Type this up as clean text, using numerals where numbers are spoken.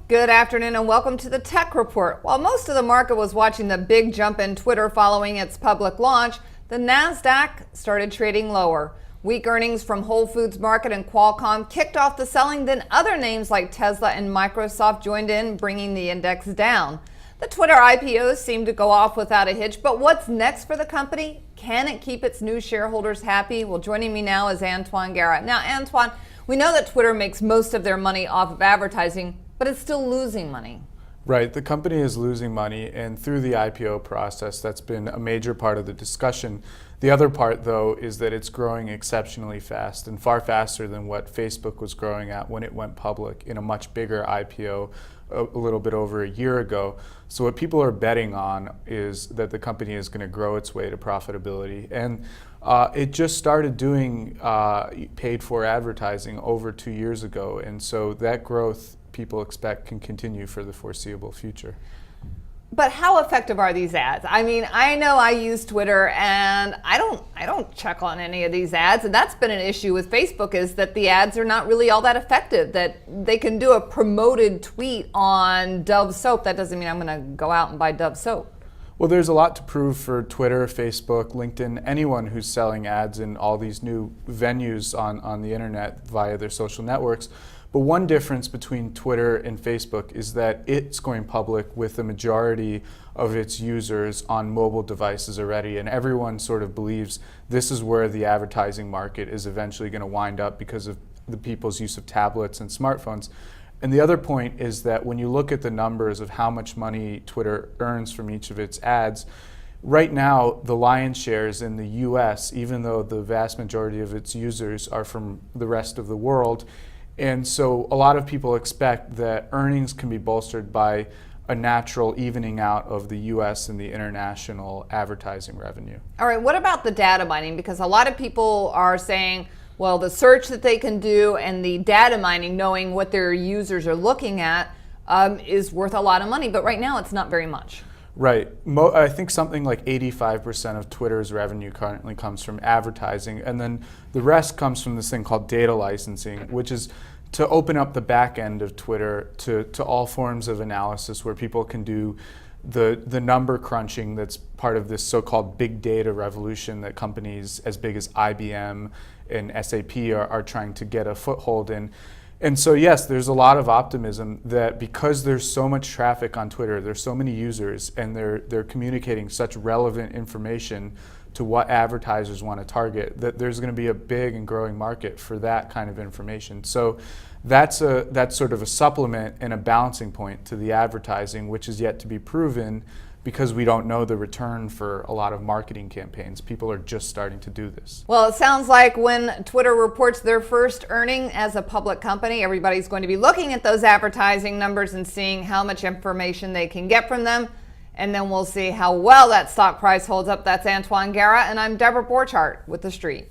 Good afternoon and welcome to the Tech Report. While most of the market was watching the big jump in Twitter following its public launch, the Nasdaq started trading lower. Weak earnings from Whole Foods Market and Qualcomm kicked off the selling, then other names like Tesla and Microsoft joined in, bringing the index down. The Twitter IPOs seemed to go off without a hitch, but what's next for the company? Can it keep its new shareholders happy? Well, joining me now is Antoine Guerra. Now, Antoine, we know that Twitter makes most of their money off of advertising, but it's still losing money. Right, the company is losing money, and through the IPO process, that's been a major part of the discussion. The other part, though, is that it's growing exceptionally fast and far faster than what Facebook was growing at when it went public in a much bigger IPO a little bit over a year ago. So what people are betting on is that the company is going to grow its way to profitability. And it just started doing paid for advertising over 2 years ago, and so that growth people expect can continue for the foreseeable future. But how effective are these ads? I mean, I know I use Twitter and I don't check on any of these ads, and that's been an issue with Facebook, is that the ads are not really all that effective, that they can do a promoted tweet on Dove soap. That doesn't mean I'm going to go out and buy Dove soap. Well, there's a lot to prove for Twitter, Facebook, LinkedIn, anyone who's selling ads in all these new venues on the internet via their social networks. But one difference between Twitter and Facebook is that it's going public with the majority of its users on mobile devices already, and everyone sort of believes this is where the advertising market is eventually going to wind up because of the people's use of tablets and smartphones. And the other point is that when you look at the numbers of how much money Twitter earns from each of its ads, right now the lion's share is in the US, even though the vast majority of its users are from the rest of the world. And so a lot of people expect that earnings can be bolstered by a natural evening out of the US and the international advertising revenue. All right, what about the data mining? Because a lot of people are saying, well, the search that they can do and the data mining, knowing what their users are looking at, is worth a lot of money. But right now it's not very much. Right. I think something like 85% of Twitter's revenue currently comes from advertising, and then the rest comes from this thing called data licensing, which is to open up the back end of Twitter to all forms of analysis where people can do the number crunching that's part of this so-called big data revolution that companies as big as IBM and SAP are trying to get a foothold in. And so yes, there's a lot of optimism that because there's so much traffic on Twitter, there's so many users, and they're communicating such relevant information to what advertisers want to target, that there's going to be a big and growing market for that kind of information. So that's sort of a supplement and a balancing point to the advertising, which is yet to be proven, because we don't know the return for a lot of marketing campaigns. People are just starting to do this. Well, it sounds like when Twitter reports their first earning as a public company, everybody's going to be looking at those advertising numbers and seeing how much information they can get from them. And then we'll see how well that stock price holds up. That's Antoine Guerra, and I'm Deborah Borchardt with The Street.